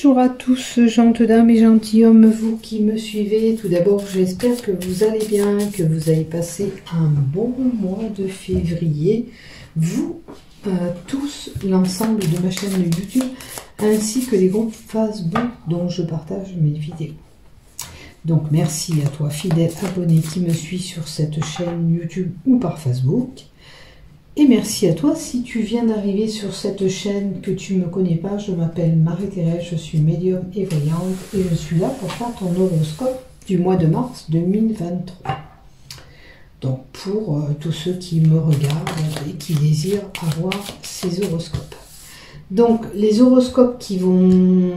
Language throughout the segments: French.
Bonjour à tous, gentes dames et gentilshommes, vous qui me suivez. Tout d'abord, j'espère que vous allez bien, que vous avez passé un bon mois de février. Vous, tous, l'ensemble de ma chaîne de YouTube, ainsi que les groupes Facebook dont je partage mes vidéos. Donc, merci à toi, fidèle abonné qui me suit sur cette chaîne YouTube ou par Facebook. Et merci à toi si tu viens d'arriver sur cette chaîne que tu ne me connais pas. Je m'appelle Marie-Thérèse, je suis médium et voyante et je suis là pour faire ton horoscope du mois de mars 2023. Donc pour tous ceux qui me regardent et qui désirent avoir ces horoscopes. Donc les horoscopes qui vont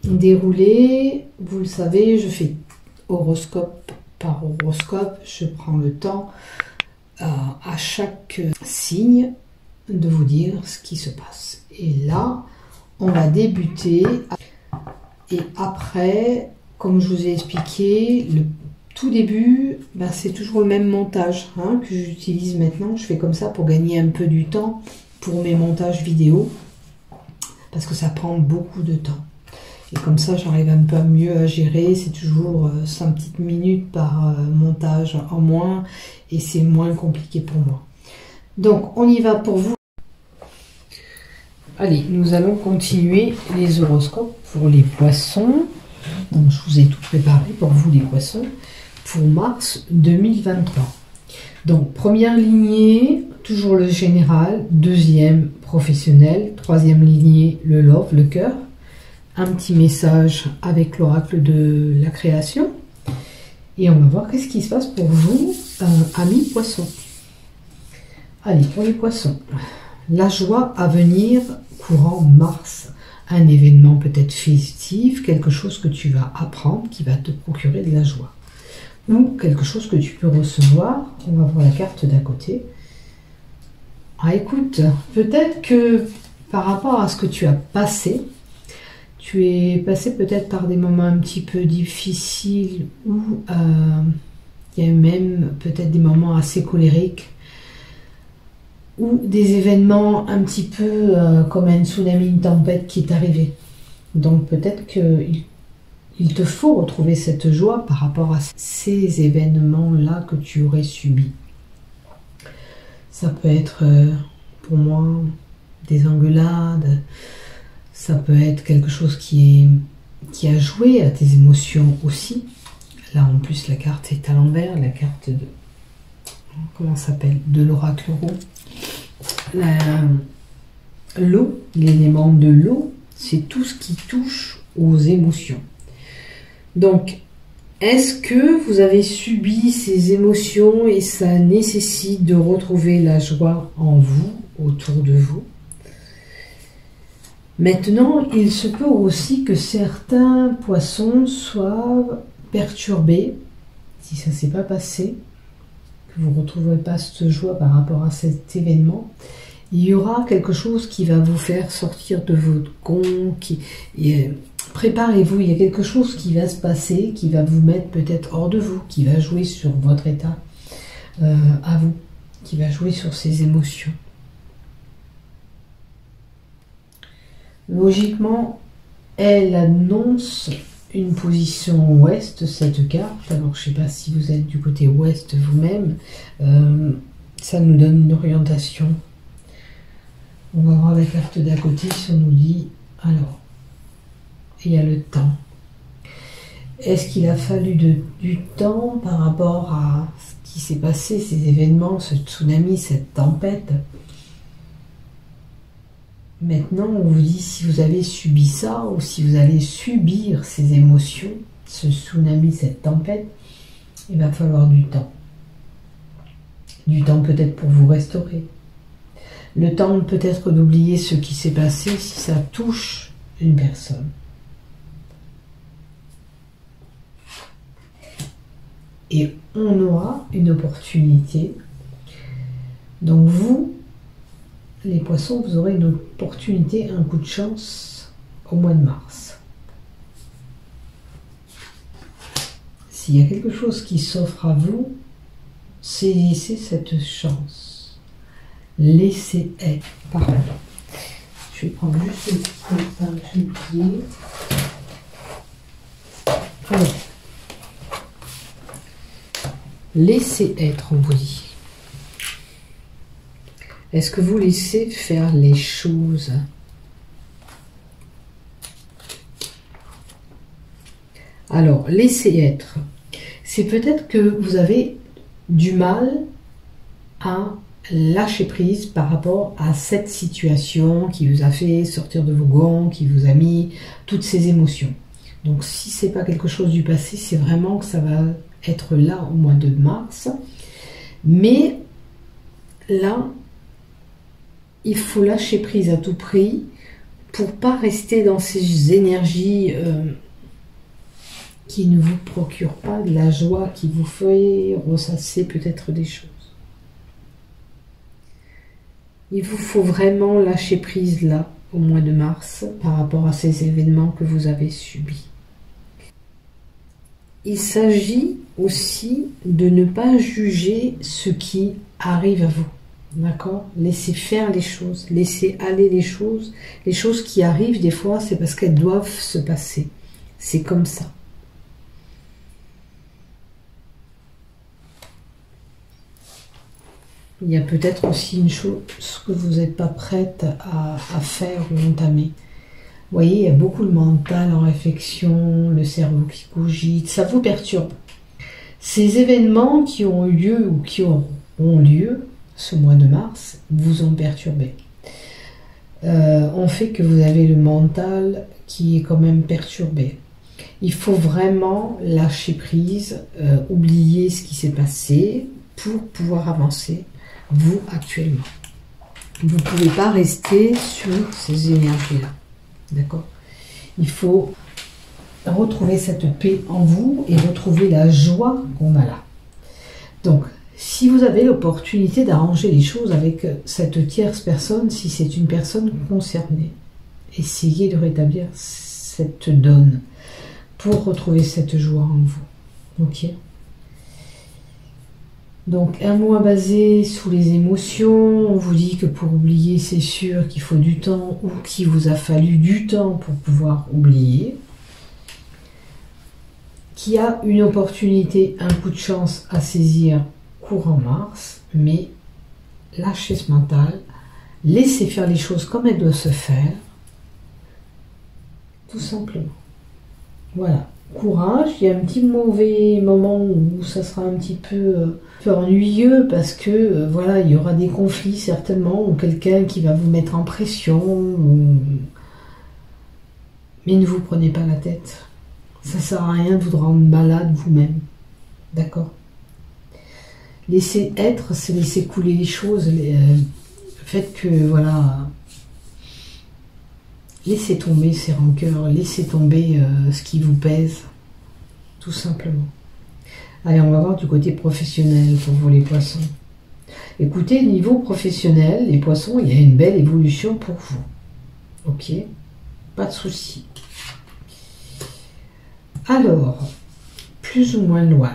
dérouler, vous le savez, je fais horoscope par horoscope, je prends le temps à chaque signe de vous dire ce qui se passe. Et là, on va débuter. Et après, comme je vous ai expliqué, le tout début, c'est toujours le même montage que j'utilise maintenant. Je fais comme ça pour gagner un peu du temps pour mes montages vidéo. Parce que ça prend beaucoup de temps. Et comme ça, j'arrive un peu mieux à gérer. C'est toujours 5 petites minutes par montage en moins. Et c'est moins compliqué pour moi. Donc, on y va pour vous. Allez, nous allons continuer les horoscopes pour les poissons. Donc, je vous ai tout préparé pour vous, les poissons, pour mars 2023. Donc, première lignée, toujours le général. Deuxième, professionnel. Troisième lignée, le love, le cœur. Un petit message avec l'oracle de la création. Et on va voir qu'est-ce qui se passe pour vous, amis poissons. Allez, pour les poissons. La joie à venir courant mars. Un événement peut-être festif, quelque chose que tu vas apprendre qui va te procurer de la joie. Ou quelque chose que tu peux recevoir. On va voir la carte d'à côté. Ah, écoute, peut-être que par rapport à ce que tu as passé, tu es passé peut-être par des moments un petit peu difficiles ou il y a même peut-être des moments assez colériques ou des événements un petit peu comme un tsunami, une tempête qui est arrivée. Donc peut-être qu'il te faut retrouver cette joie par rapport à ces événements-là que tu aurais subis. Ça peut être pour moi des engueulades. Ça peut être quelque chose qui a joué à tes émotions aussi. Là, en plus, la carte est à l'envers. La carte de... Comment ça s'appelle? De l'oracle rond. L'eau, l'élément de l'eau, c'est tout ce qui touche aux émotions. Donc, est-ce que vous avez subi ces émotions et ça nécessite de retrouver la joie en vous, autour de vous? Maintenant, il se peut aussi que certains poissons soient perturbés, si ça ne s'est pas passé, que vous ne retrouverez pas cette joie par rapport à cet événement. Il y aura quelque chose qui va vous faire sortir de votre con, préparez-vous, il y a quelque chose qui va se passer, qui va vous mettre peut-être hors de vous, qui va jouer sur votre état à vous, qui va jouer sur ces émotions. Logiquement, elle annonce une position ouest, cette carte. Alors, je ne sais pas si vous êtes du côté ouest vous-même. Ça nous donne une orientation. On va voir la carte d'à côté si on nous dit... Alors, il y a le temps. Est-ce qu'il a fallu du temps par rapport à ce qui s'est passé, ces événements, ce tsunami, cette tempête ? Maintenant, on vous dit si vous avez subi ça ou si vous allez subir ces émotions, ce tsunami, cette tempête, il va falloir du temps. Du temps peut-être pour vous restaurer. Le temps peut-être d'oublier ce qui s'est passé si ça touche une personne. Et on aura une opportunité. Donc vous, les poissons, vous aurez une opportunité, un coup de chance au mois de mars. S'il y a quelque chose qui s'offre à vous, saisissez cette chance. Laissez être. Pardon. Je vais prendre juste le papier. Alors, laissez être, on vous dit. Est-ce que vous laissez faire les choses? Alors, laissez être. C'est peut-être que vous avez du mal à lâcher prise par rapport à cette situation qui vous a fait sortir de vos gonds, qui vous a mis toutes ces émotions. Donc, si c'est pas quelque chose du passé, c'est vraiment que ça va être là au mois de mars. Mais là, il faut lâcher prise à tout prix pour pas rester dans ces énergies qui ne vous procurent pas de la joie, qui vous fait ressasser peut-être des choses. Il vous faut vraiment lâcher prise là, au mois de mars, par rapport à ces événements que vous avez subis. Il s'agit aussi de ne pas juger ce qui arrive à vous. D'accord? Laissez faire les choses, laissez aller les choses. Les choses qui arrivent, des fois, c'est parce qu'elles doivent se passer. C'est comme ça. Il y a peut-être aussi une chose que vous n'êtes pas prête à faire ou entamer. Vous voyez, il y a beaucoup le mental en réflexion, le cerveau qui cogite, ça vous perturbe. Ces événements qui ont eu lieu ou qui auront lieu ce mois de mars vous ont perturbé. On fait que vous avez le mental qui est quand même perturbé. Il faut vraiment lâcher prise, oublier ce qui s'est passé pour pouvoir avancer, vous actuellement. Vous ne pouvez pas rester sur ces énergies-là. D'accord? Il faut retrouver cette paix en vous et retrouver la joie qu'on a là. Donc, si vous avez l'opportunité d'arranger les choses avec cette tierce personne, si c'est une personne concernée, essayez de rétablir cette donne pour retrouver cette joie en vous. Ok? Donc, un mois basé sous les émotions, on vous dit que pour oublier, c'est sûr qu'il faut du temps ou qu'il vous a fallu du temps pour pouvoir oublier. Qu'il y a une opportunité, un coup de chance à saisir courant mars, mais lâchez ce mental, laissez faire les choses comme elles doivent se faire, tout simplement. Voilà. Courage, il y a un petit mauvais moment où ça sera un petit peu ennuyeux parce que voilà, il y aura des conflits certainement ou quelqu'un qui va vous mettre en pression mais ne vous prenez pas la tête, ça sert à rien de vous rendre malade vous-même, d'accord? Laisser être, c'est laisser couler les choses, faites que voilà, laissez tomber ces rancœurs, laissez tomber ce qui vous pèse, tout simplement. Allez, on va voir du côté professionnel pour vous les poissons. Écoutez, niveau professionnel, les poissons, il y a une belle évolution pour vous. Ok? Pas de souci. Alors, plus ou moins loin.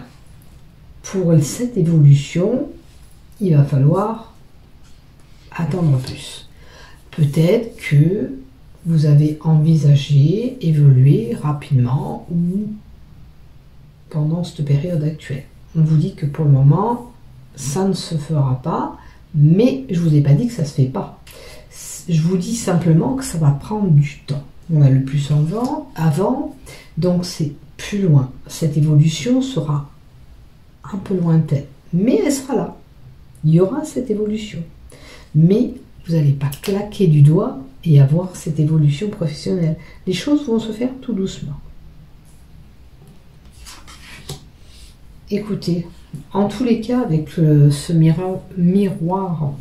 Pour cette évolution, il va falloir attendre plus. Peut-être que vous avez envisagé évoluer rapidement ou pendant cette période actuelle. On vous dit que pour le moment, ça ne se fera pas, mais je ne vous ai pas dit que ça ne se fait pas. Je vous dis simplement que ça va prendre du temps. On a le plus avant, donc c'est plus loin. Cette évolution sera un peu lointaine, mais elle sera là. Il y aura cette évolution. Mais vous n'allez pas claquer du doigt et avoir cette évolution professionnelle. Les choses vont se faire tout doucement. Écoutez, en tous les cas, avec ce miroir,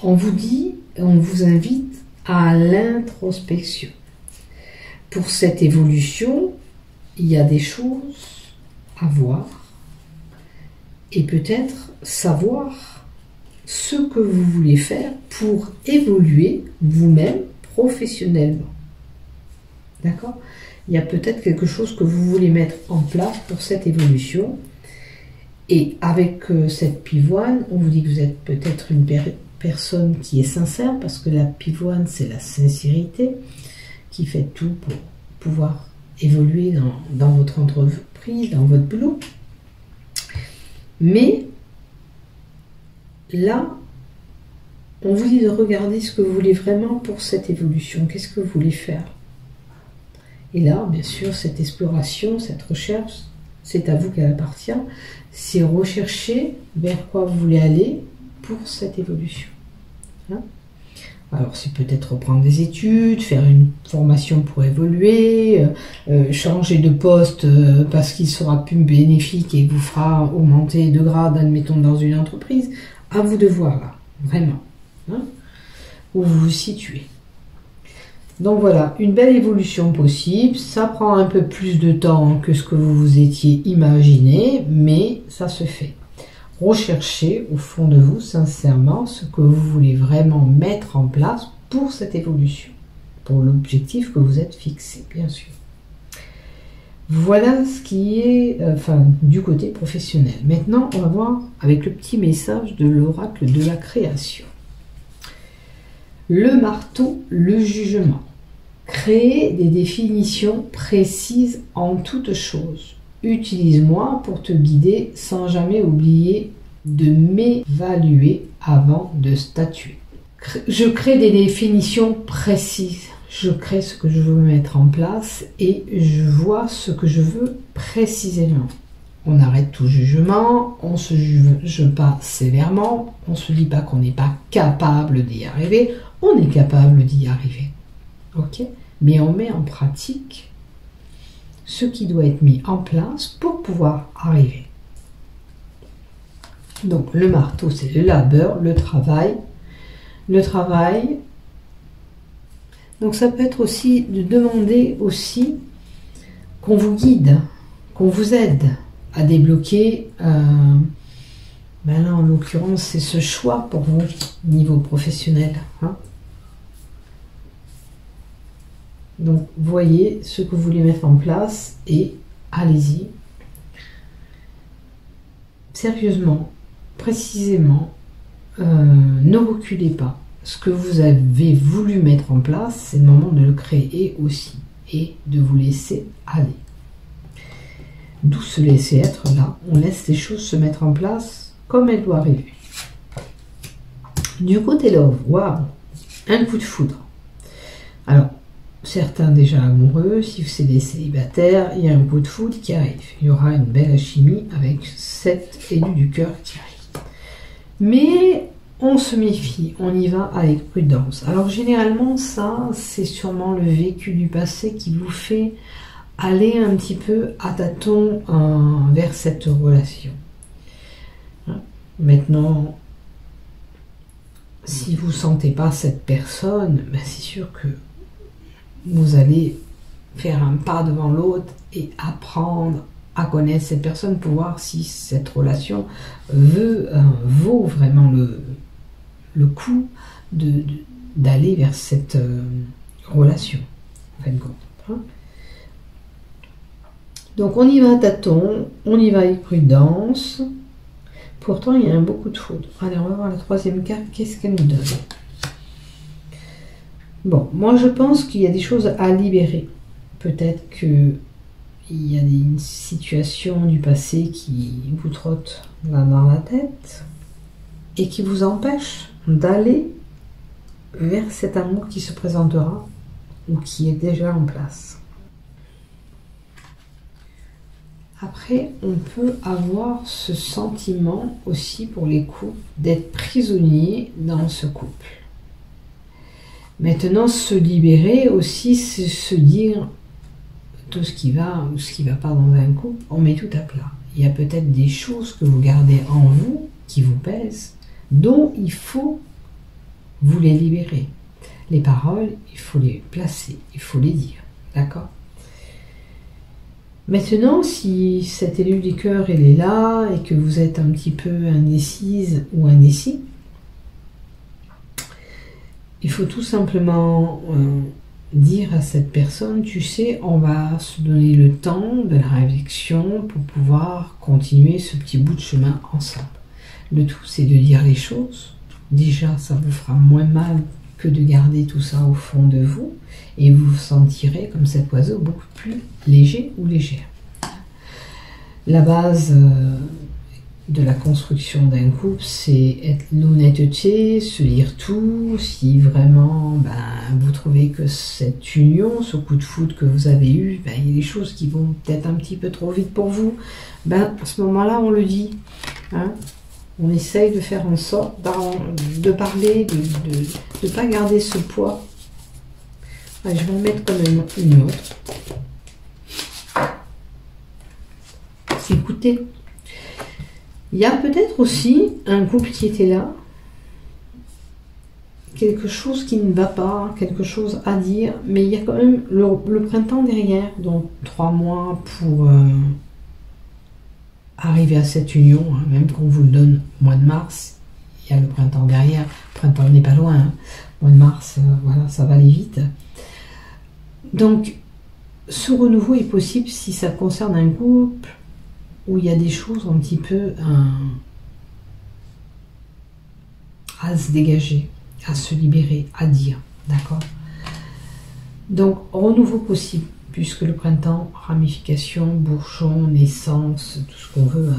on vous dit, on vous invite à l'introspection. Pour cette évolution, il y a des choses à voir et peut-être savoir ce que vous voulez faire pour évoluer vous-même professionnellement. D'accord? Il y a peut-être quelque chose que vous voulez mettre en place pour cette évolution. Et avec cette pivoine, on vous dit que vous êtes peut-être une personne qui est sincère, parce que la pivoine, c'est la sincérité, qui fait tout pour pouvoir évoluer dans votre entreprise, dans votre boulot. Mais là, on vous dit de regarder ce que vous voulez vraiment pour cette évolution. Qu'est-ce que vous voulez faire? Et là, bien sûr, cette exploration, cette recherche, c'est à vous qu'elle appartient. C'est rechercher vers quoi vous voulez aller pour cette évolution. Hein? Alors, c'est peut-être reprendre des études, faire une formation pour évoluer, changer de poste parce qu'il sera plus bénéfique et vous fera augmenter de grade, admettons, dans une entreprise. À vous de voir, là, vraiment, hein, où vous vous situez. Donc voilà, une belle évolution possible. Ça prend un peu plus de temps que ce que vous vous étiez imaginé, mais ça se fait. Recherchez au fond de vous sincèrement ce que vous voulez vraiment mettre en place pour cette évolution, pour l'objectif que vous êtes fixé, bien sûr. Voilà ce qui est du côté professionnel. Maintenant, on va voir avec le petit message de l'oracle de la création. Le marteau, le jugement. Créer des définitions précises en toutes choses. Utilise-moi pour te guider sans jamais oublier de m'évaluer avant de statuer. Je crée des définitions précises. Je crée ce que je veux mettre en place et je vois ce que je veux précisément. On arrête tout jugement, on ne se juge pas sévèrement, on ne se dit pas qu'on n'est pas capable d'y arriver, on est capable d'y arriver. Ok? Mais on met en pratique ce qui doit être mis en place pour pouvoir arriver. Donc le marteau, c'est le labeur, le travail. Le travail, donc ça peut être aussi de demander aussi qu'on vous guide, qu'on vous aide à débloquer, là en l'occurrence c'est ce choix pour vous, niveau professionnel. Hein. Donc voyez ce que vous voulez mettre en place et allez-y. Sérieusement, précisément, ne reculez pas. Ce que vous avez voulu mettre en place, c'est le moment de le créer aussi et de vous laisser aller. D'où se laisser être là. On laisse les choses se mettre en place comme elles doivent arriver. Du côté love, waouh, un coup de foudre. Alors, certains déjà amoureux, si c'est des célibataires, il y a un coup de foudre qui arrive. Il y aura une belle alchimie avec cet élu du cœur qui arrive. Mais on se méfie, on y va avec prudence. Alors généralement, ça, c'est sûrement le vécu du passé qui vous fait aller un petit peu à tâtons vers cette relation. Maintenant, si vous ne sentez pas cette personne, ben c'est sûr que vous allez faire un pas devant l'autre et apprendre à connaître cette personne pour voir si cette relation vaut vraiment le coup d'aller vers cette relation, en fin de compte. Hein. Donc on y va à tâtons, on y va avec prudence. Pourtant, il y a un beaucoup de foudre. Allez, on va voir la troisième carte, qu'est-ce qu'elle nous donne. Bon, moi je pense qu'il y a des choses à libérer. Peut-être qu'il y a une situation du passé qui vous trotte là dans la tête et qui vous empêche d'aller vers cet amour qui se présentera ou qui est déjà en place. Après, on peut avoir ce sentiment aussi pour les couples d'être prisonnier dans ce couple. Maintenant, se libérer aussi, c'est se dire tout ce qui va ou ce qui ne va pas dans un couple, on met tout à plat. Il y a peut-être des choses que vous gardez en vous, qui vous pèsent, dont il faut vous les libérer. Les paroles, il faut les placer, il faut les dire. D'accord ? Maintenant, si cet élu du cœur il est là et que vous êtes un petit peu indécise ou indécis, il faut tout simplement dire à cette personne, tu sais, on va se donner le temps de la réflexion pour pouvoir continuer ce petit bout de chemin ensemble. Le tout, c'est de dire les choses. Déjà, ça vous fera moins mal que de garder tout ça au fond de vous, et vous vous sentirez comme cet oiseau beaucoup plus léger ou légère. La base de la construction d'un couple, c'est être l'honnêteté, se dire tout. Si vraiment vous trouvez que cette union, ce coup de foudre que vous avez eu, il y a des choses qui vont peut-être un petit peu trop vite pour vous, à ce moment-là, on le dit. Hein. On essaye de faire en sorte de parler, de ne pas garder ce poids. Je vais en mettre quand même une autre. Écoutez, il y a peut-être aussi un couple qui était là, quelque chose qui ne va pas, quelque chose à dire, mais il y a quand même le printemps derrière, donc 3 mois pour arriver à cette union, hein, même qu'on vous le donne au mois de mars, il y a le printemps derrière, le printemps n'est pas loin, hein. Mois de mars, voilà, ça va aller vite. Donc, ce renouveau est possible si ça concerne un couple où il y a des choses un petit peu à se dégager, à se libérer, à dire, d'accord? Donc, renouveau possible, puisque le printemps, ramification, bourgeon, naissance, tout ce qu'on veut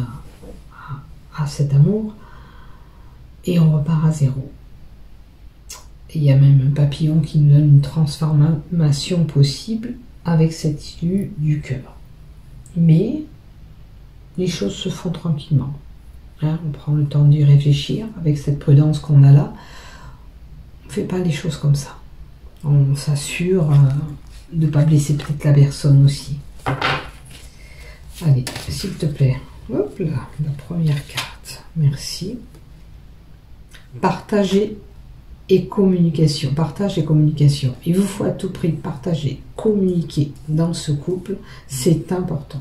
à cet amour, et on repart à zéro. Et il y a même un papillon qui nous donne une transformation possible avec cette issue du cœur. Mais les choses se font tranquillement. Hein, on prend le temps d'y réfléchir avec cette prudence qu'on a là. On ne fait pas les choses comme ça. On s'assure de ne pas blesser peut-être la personne aussi. Allez, s'il te plaît. Hop là, la première carte. Merci. Partager et communication. Partage et communication. Il vous faut à tout prix partager, communiquer dans ce couple. C'est important.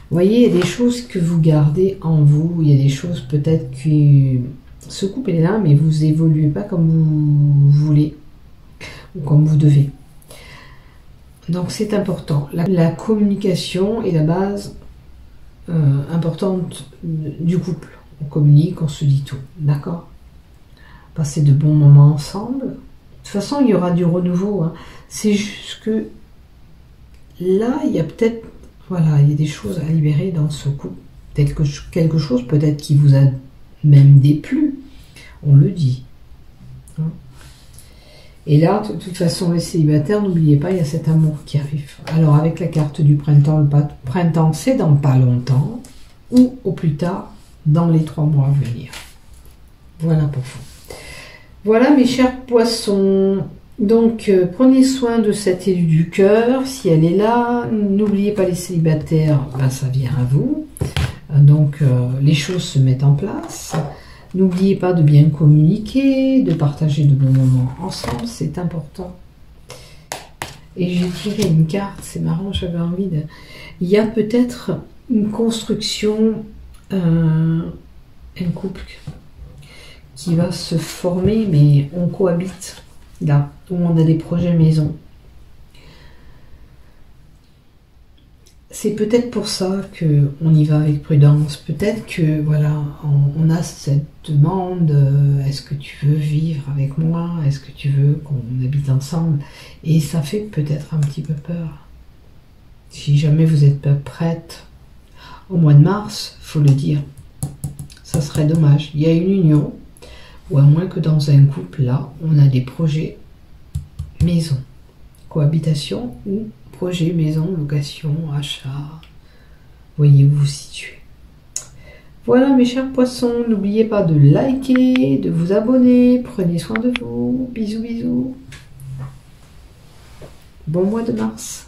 Vous voyez, il y a des choses que vous gardez en vous. Il y a des choses peut-être que ce couple est là, mais vous évoluez pas comme vous voulez ou comme vous devez. Donc c'est important. La communication est la base importante du couple. On communique, on se dit tout. D'accord? Passer de bons moments ensemble. De toute façon, il y aura du renouveau. Hein. C'est juste que là, il y a peut-être, voilà, il y a des choses à libérer dans ce couple. Peut-être que quelque chose, peut-être qui vous a même déplu. On le dit. Hein. Et là, de toute façon, les célibataires, n'oubliez pas, il y a cet amour qui arrive. Alors, avec la carte du printemps, le printemps, c'est dans pas longtemps, ou au plus tard, dans les 3 mois à venir. Voilà pour vous. Voilà, mes chers poissons. Donc, prenez soin de cette élue du cœur, si elle est là. N'oubliez pas les célibataires, ça vient à vous. Donc, les choses se mettent en place. N'oubliez pas de bien communiquer, de partager de bons moments ensemble, c'est important. Et j'ai tiré une carte, c'est marrant, j'avais envie de... Il y a peut-être une construction, un couple qui va se former, mais on cohabite, là, où on a des projets maison. C'est peut-être pour ça qu'on y va avec prudence. Peut-être que, voilà, on a cette demande, est-ce que tu veux vivre avec moi? Est-ce que tu veux qu'on habite ensemble? Et ça fait peut-être un petit peu peur. Si jamais vous n'êtes pas prête au mois de mars, il faut le dire, ça serait dommage. Il y a une union, ou à moins que dans un couple, là, on a des projets maison, cohabitation ou projet, maison, location, achat. Voyez où vous vous situez. Voilà mes chers poissons, n'oubliez pas de liker, de vous abonner, prenez soin de vous, bisous bisous. Bon mois de mars.